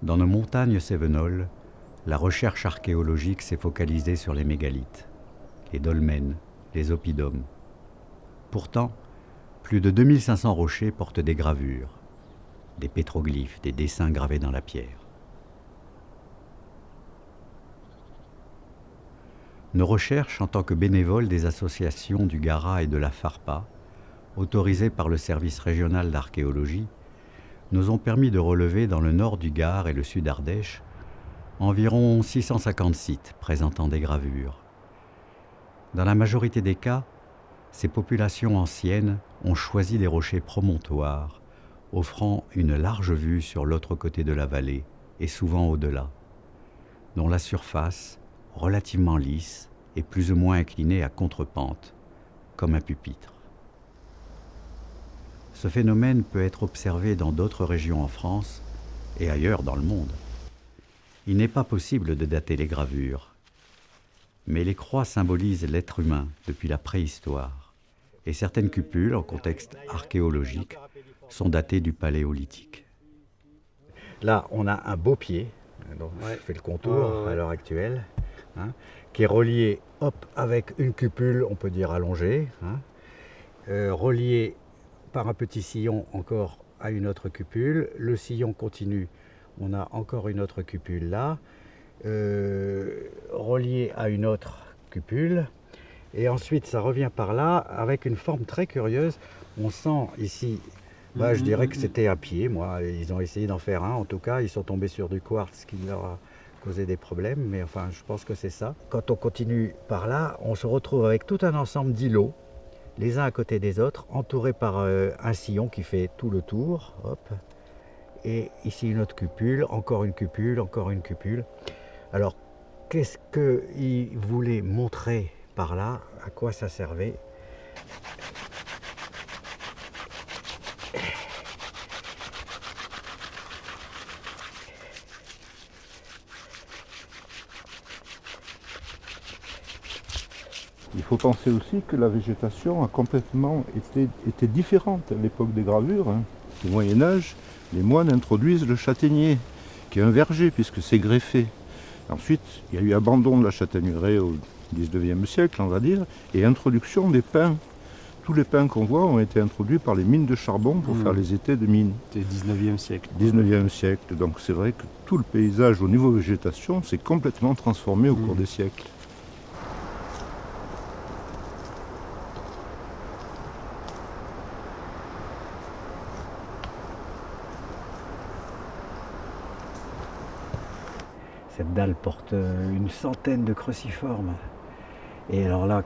Dans nos montagnes cévenoles, la recherche archéologique s'est focalisée sur les mégalithes, les dolmens, les oppidums. Pourtant, plus de 2500 rochers portent des gravures, des pétroglyphes, des dessins gravés dans la pierre. Nos recherches en tant que bénévoles des associations du Gara et de la FARPA, autorisées par le service régional d'archéologie, nous ont permis de relever dans le nord du Gard et le sud Ardèche environ 650 sites présentant des gravures. Dans la majorité des cas, ces populations anciennes ont choisi des rochers promontoires, offrant une large vue sur l'autre côté de la vallée et souvent au-delà, dont la surface, relativement lisse, est plus ou moins inclinée à contre-pente, comme un pupitre. Ce phénomène peut être observé dans d'autres régions en France et ailleurs dans le monde. Il n'est pas possible de dater les gravures, mais les croix symbolisent l'être humain depuis la préhistoire, et certaines cupules, en contexte archéologique, sont datées du Paléolithique. Là, on a un beau pied, donc je fais le contour à l'heure actuelle, qui est relié avec une cupule, on peut dire allongée, relié par un petit sillon encore à une autre cupule. Le sillon continue, on a encore une autre cupule là, reliée à une autre cupule. Et ensuite, ça revient par là avec une forme très curieuse. On sent ici, je dirais que c'était un pied, moi. Ils ont essayé d'en faire un. En tout cas, ils sont tombés sur du quartz qui leur a causé des problèmes. Mais enfin, je pense que c'est ça. Quand on continue par là, on se retrouve avec tout un ensemble d'îlots, les uns à côté des autres, entourés par un sillon qui fait tout le tour. Hop. Et ici une autre cupule, encore une cupule, encore une cupule. Alors, qu'est-ce qu'ils voulaient montrer par là? À quoi ça servait? Il faut penser aussi que la végétation a complètement été différente à l'époque des gravures. Au Moyen-Âge, les moines introduisent le châtaignier, qui est un verger puisque c'est greffé. Ensuite, il y a eu abandon de la châtaigneraie au XIXe siècle, on va dire, et introduction des pins. Tous les pins qu'on voit ont été introduits par les mines de charbon pour faire les étais de mines. C'était 19e siècle. 19e siècle, donc c'est vrai que tout le paysage au niveau végétation s'est complètement transformé au cours des siècles. Cette dalle porte une centaine de cruciformes. Et alors là,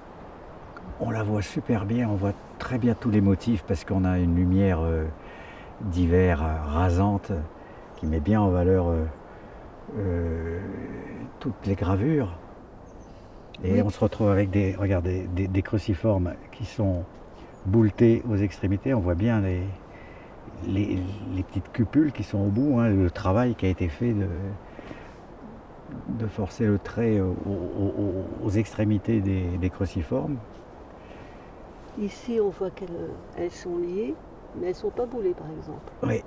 on la voit super bien, on voit très bien tous les motifs parce qu'on a une lumière d'hiver rasante qui met bien en valeur toutes les gravures. Et on se retrouve avec des cruciformes qui sont bouletés aux extrémités. On voit bien les petites cupules qui sont au bout, le travail qui a été fait de forcer le trait aux extrémités des cruciformes. Ici, on voit qu'elles sont liées, mais elles ne sont pas boulées, par exemple. Oui.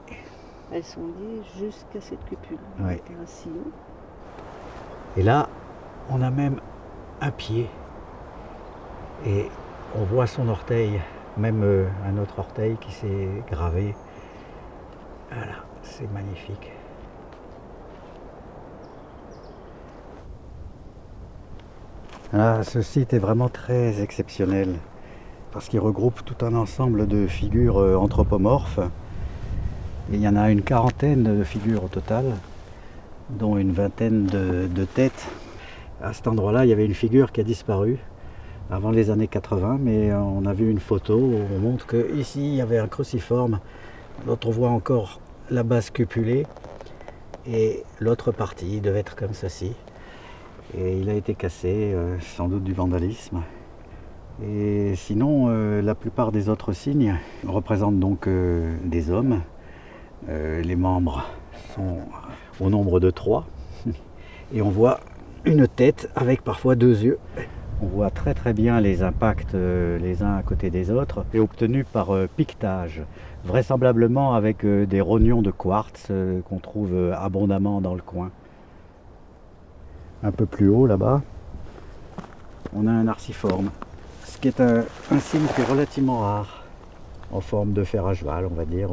Elles sont liées jusqu'à cette cupule. Oui. Et un sillon. Et là, on a même un pied. Et on voit son orteil, même un autre orteil qui s'est gravé. Voilà, c'est magnifique. Ah, ce site est vraiment très exceptionnel parce qu'il regroupe tout un ensemble de figures anthropomorphes. Et il y en a une quarantaine de figures au total, dont une vingtaine de têtes. À cet endroit-là, il y avait une figure qui a disparu avant les années 80, mais on a vu une photo où on montre qu'ici, il y avait un cruciforme dont on voit encore la base cupulée et l'autre partie devait être comme ceci. Et il a été cassé, sans doute du vandalisme. Et sinon, la plupart des autres signes représentent donc des hommes. Les membres sont au nombre de 3. Et on voit une tête avec parfois 2 yeux. On voit très très bien les impacts les uns à côté des autres et obtenus par piquetage, vraisemblablement avec des rognons de quartz qu'on trouve abondamment dans le coin. Un peu plus haut là-bas, on a un arciforme, ce qui est un signe qui est relativement rare, en forme de fer à cheval on va dire.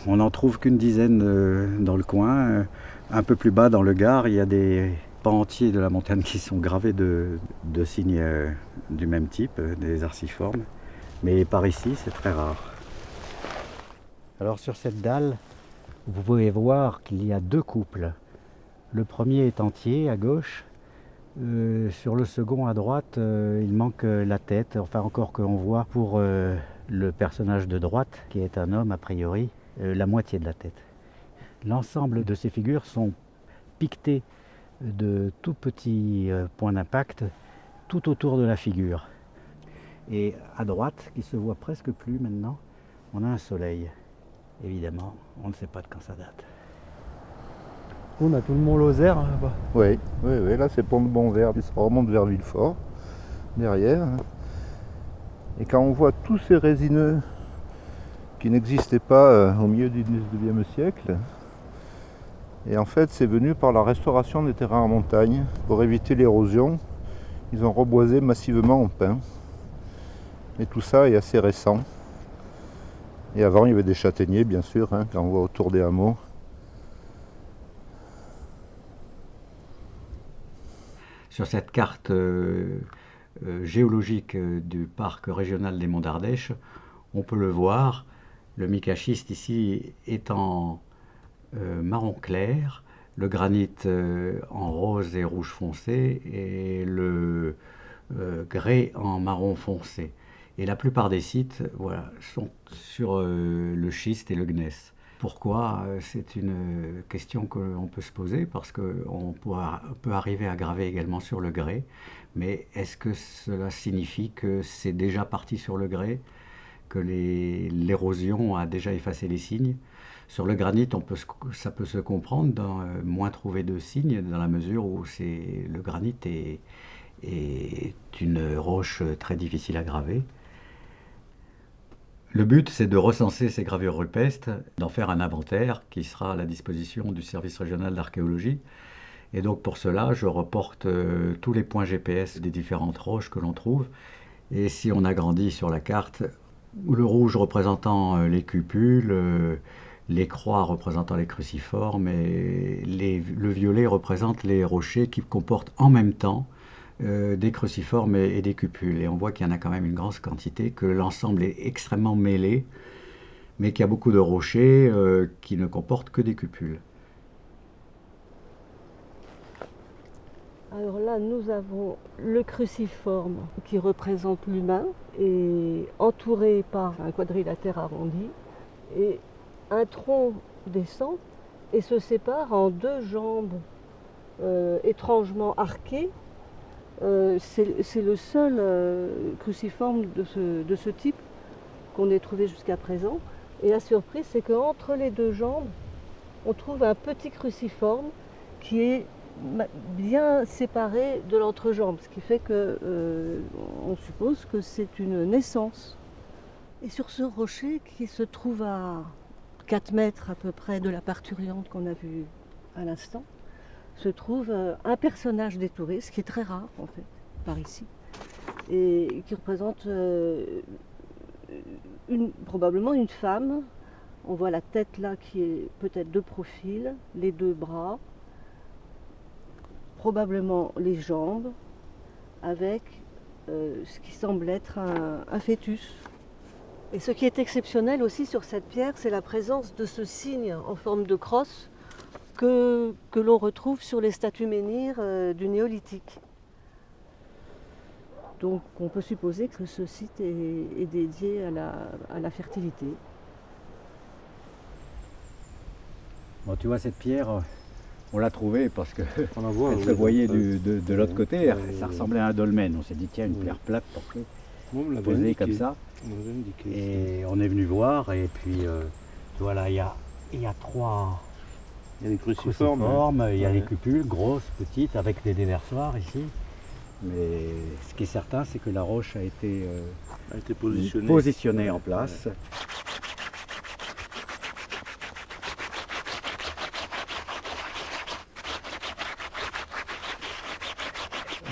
On n'en trouve qu'une dizaine dans le coin. Un peu plus bas dans le Gard, il y a des pans entiers de la montagne qui sont gravés de signes du même type, des arciformes. Mais par ici, c'est très rare. Alors sur cette dalle, vous pouvez voir qu'il y a 2 couples. Le premier est entier à gauche. Sur le second à droite, il manque la tête. Enfin encore qu'on voit pour le personnage de droite, qui est un homme a priori, la moitié de la tête. L'ensemble de ces figures sont piquetées de tout petits points d'impact tout autour de la figure. Et à droite, qui se voit presque plus maintenant, on a un soleil. Évidemment, on ne sait pas de quand ça date. On a tout le Mont Lozère hein, là-bas. Oui, là c'est Pont de Bonvert, ça remonte vers Villefort, derrière. Et quand on voit tous ces résineux qui n'existaient pas au milieu du 19e siècle, et en fait c'est venu par la restauration des terrains en montagne. Pour éviter l'érosion, ils ont reboisé massivement en pin. Et tout ça est assez récent. Et avant il y avait des châtaigniers bien sûr, quand on voit autour des hameaux. Sur cette carte géologique du parc régional des Monts d'Ardèche, on peut le voir, le micaschiste ici est en marron clair, le granit en rose et rouge foncé et le grès en marron foncé. Et la plupart des sites sont sur le schiste et le gneiss. Pourquoi? C'est une question qu'on peut se poser parce qu'on peut arriver à graver également sur le grès, mais est-ce que cela signifie que c'est déjà parti sur le grès, que l'érosion a déjà effacé les signes? Sur le granit, ça peut se comprendre, moins trouver de signes, dans la mesure où le granit est une roche très difficile à graver. Le but, c'est de recenser ces gravures rupestres, d'en faire un inventaire qui sera à la disposition du service régional d'archéologie. Et donc pour cela, je reporte tous les points GPS des différentes roches que l'on trouve. Et si on agrandit sur la carte, le rouge représentant les cupules, les croix représentant les cruciformes et le violet représente les rochers qui comportent en même temps des cruciformes et des cupules. Et on voit qu'il y en a quand même une grande quantité, que l'ensemble est extrêmement mêlé, mais qu'il y a beaucoup de rochers qui ne comportent que des cupules. Alors là, nous avons le cruciforme qui représente l'humain et entouré par un quadrilatère arrondi. Et un tronc descend et se sépare en 2 jambes étrangement arquées. C'est le seul cruciforme de ce type qu'on ait trouvé jusqu'à présent. Et la surprise, c'est qu'entre les 2 jambes, on trouve un petit cruciforme qui est bien séparé de l'entrejambe, ce qui fait qu'on suppose que c'est une naissance. Et sur ce rocher qui se trouve à 4 mètres à peu près de la parturiente qu'on a vue à l'instant, se trouve un personnage des touristes, qui est très rare en fait, par ici, et qui représente probablement une femme. On voit la tête là qui est peut-être de profil, les 2 bras, probablement les jambes, avec ce qui semble être un fœtus. Et ce qui est exceptionnel aussi sur cette pierre, c'est la présence de ce signe en forme de crosse que l'on retrouve sur les statues menhirs du néolithique. Donc on peut supposer que ce site est dédié à la fertilité. Bon, tu vois, cette pierre, on l'a trouvée parce qu'elle Elle se voyait de l'autre côté. Ça ressemblait à un dolmen. On s'est dit, tiens, une pierre plate posée comme ça. Et on est venu voir. Et puis, voilà, il y a 3 il y a des cruciformes, il y a les cupules, grosses, petites, avec des déversoirs ici. Mais ce qui est certain, c'est que la roche a été positionnée. positionnée en place.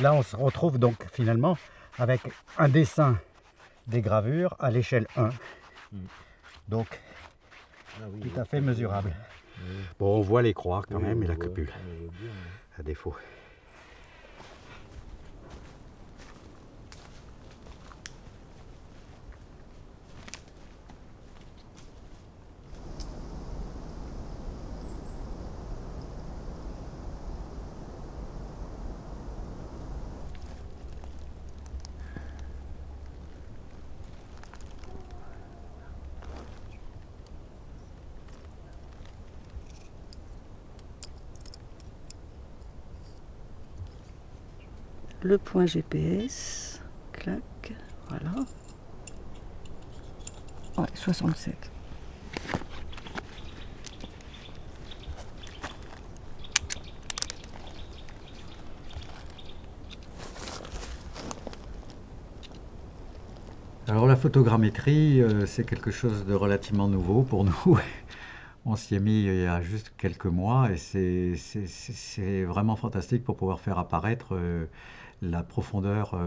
Là, on se retrouve donc finalement avec un dessin des gravures à l'échelle 1. Donc, tout à fait mesurable. Bon, on voit les croix quand même et la cupule, à défaut. Le point GPS, clac, voilà. Ouais, 67. Alors la photogrammétrie, c'est quelque chose de relativement nouveau pour nous. On s'y est mis il y a juste quelques mois et c'est vraiment fantastique pour pouvoir faire apparaître la profondeur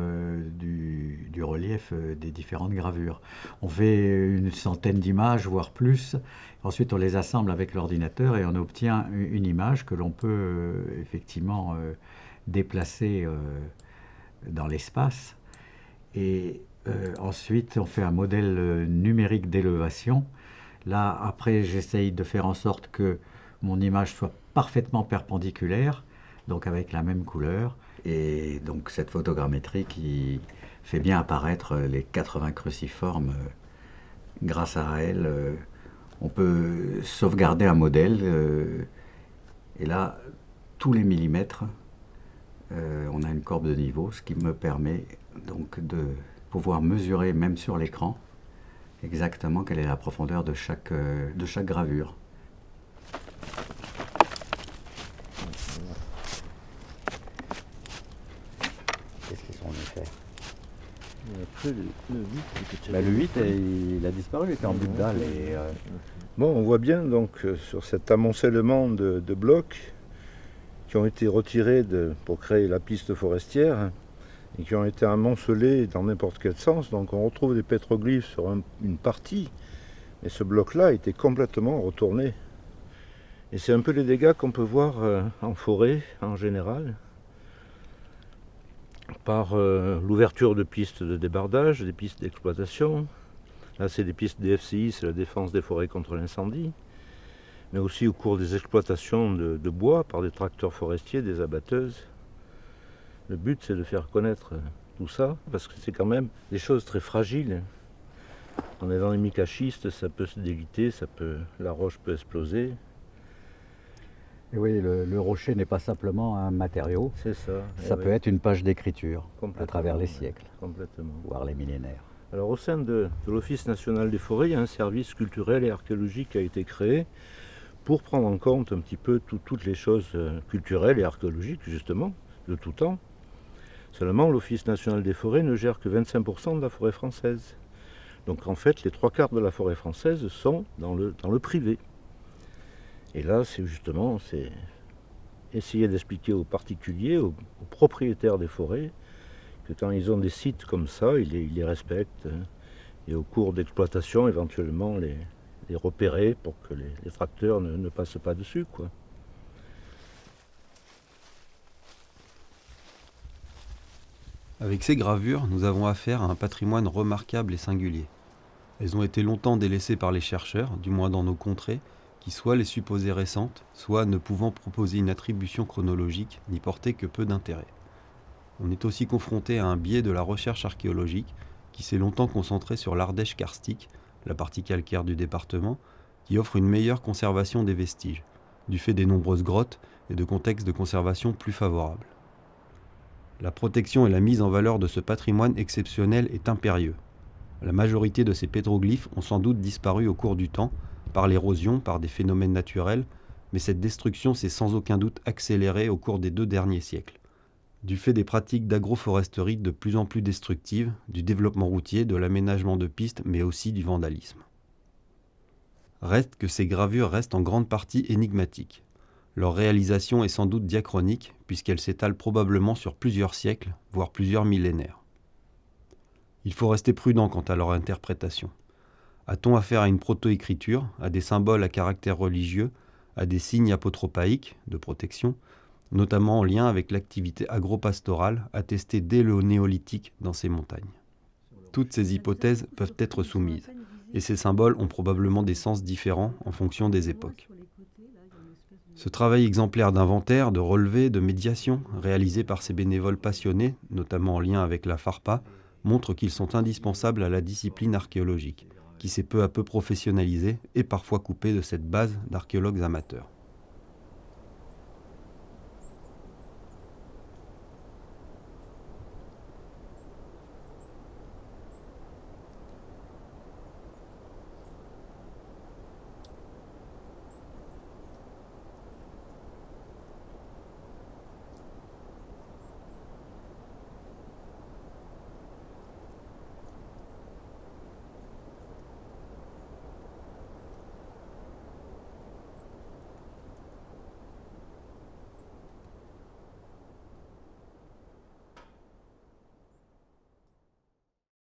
du relief des différentes gravures. On fait une centaine d'images, voire plus. Ensuite, on les assemble avec l'ordinateur et on obtient une image que l'on peut effectivement déplacer dans l'espace. Et ensuite, on fait un modèle numérique d'élévation. Là, après, j'essaye de faire en sorte que mon image soit parfaitement perpendiculaire, donc avec la même couleur. Et donc cette photogrammétrie qui fait bien apparaître les 80 cruciformes. Grâce à elle, on peut sauvegarder un modèle. Et là, tous les millimètres, on a une courbe de niveau, ce qui me permet donc de pouvoir mesurer, même sur l'écran, exactement quelle est la profondeur de chaque gravure. Qu'est-ce qu'ils sont venus faire? Après, le 8, Le 8, il a disparu, il était en but de dalle. Bon, on voit bien donc sur cet amoncellement de blocs qui ont été retirés pour créer la piste forestière et qui ont été amoncelés dans n'importe quel sens. Donc on retrouve des pétroglyphes sur une partie, mais ce bloc-là était complètement retourné. Et c'est un peu les dégâts qu'on peut voir en forêt en général, par l'ouverture de pistes de débardage, des pistes d'exploitation. Là c'est des pistes DFCI, c'est la défense des forêts contre l'incendie, mais aussi au cours des exploitations de bois par des tracteurs forestiers, des abatteuses. Le but, c'est de faire connaître tout ça, parce que c'est quand même des choses très fragiles. On est dans les micaschistes, ça peut se déliter, la roche peut exploser. Et oui, le rocher n'est pas simplement un matériau, C'est ça. ça peut être une page d'écriture à Complètement, travers les siècles, Complètement. voire les millénaires. Alors au sein de l'Office national des forêts, il y a un service culturel et archéologique qui a été créé pour prendre en compte un petit peu toutes les choses culturelles et archéologiques, justement, de tout temps. Seulement, l'Office national des forêts ne gère que 25% de la forêt française. Donc en fait, les 3/4 de la forêt française sont dans le privé. Et là, c'est essayer d'expliquer aux particuliers, aux propriétaires des forêts, que quand ils ont des sites comme ça, ils les respectent. Et au cours d'exploitation, éventuellement, les repérer pour que les tracteurs ne passent pas dessus, quoi. Avec ces gravures, nous avons affaire à un patrimoine remarquable et singulier. Elles ont été longtemps délaissées par les chercheurs, du moins dans nos contrées, qui soit les supposaient récentes, soit ne pouvant proposer une attribution chronologique, n'y porter que peu d'intérêt. On est aussi confronté à un biais de la recherche archéologique, qui s'est longtemps concentré sur l'Ardèche karstique, la partie calcaire du département, qui offre une meilleure conservation des vestiges, du fait des nombreuses grottes et de contextes de conservation plus favorables. La protection et la mise en valeur de ce patrimoine exceptionnel est impérieux. La majorité de ces pétroglyphes ont sans doute disparu au cours du temps, par l'érosion, par des phénomènes naturels, mais cette destruction s'est sans aucun doute accélérée au cours des 2 derniers siècles. du fait des pratiques d'agroforesterie de plus en plus destructives, du développement routier, de l'aménagement de pistes, mais aussi du vandalisme. Reste que ces gravures restent en grande partie énigmatiques. Leur réalisation est sans doute diachronique, puisqu'elle s'étale probablement sur plusieurs siècles, voire plusieurs millénaires. Il faut rester prudent quant à leur interprétation. A-t-on affaire à une proto-écriture, à des symboles à caractère religieux, à des signes apotropaïques de protection, notamment en lien avec l'activité agro-pastorale attestée dès le néolithique dans ces montagnes? Toutes ces hypothèses peuvent être soumises, et ces symboles ont probablement des sens différents en fonction des époques. Ce travail exemplaire d'inventaire, de relevé, de médiation, réalisé par ces bénévoles passionnés, notamment en lien avec la FARPA, montre qu'ils sont indispensables à la discipline archéologique, qui s'est peu à peu professionnalisée et parfois coupée de cette base d'archéologues amateurs.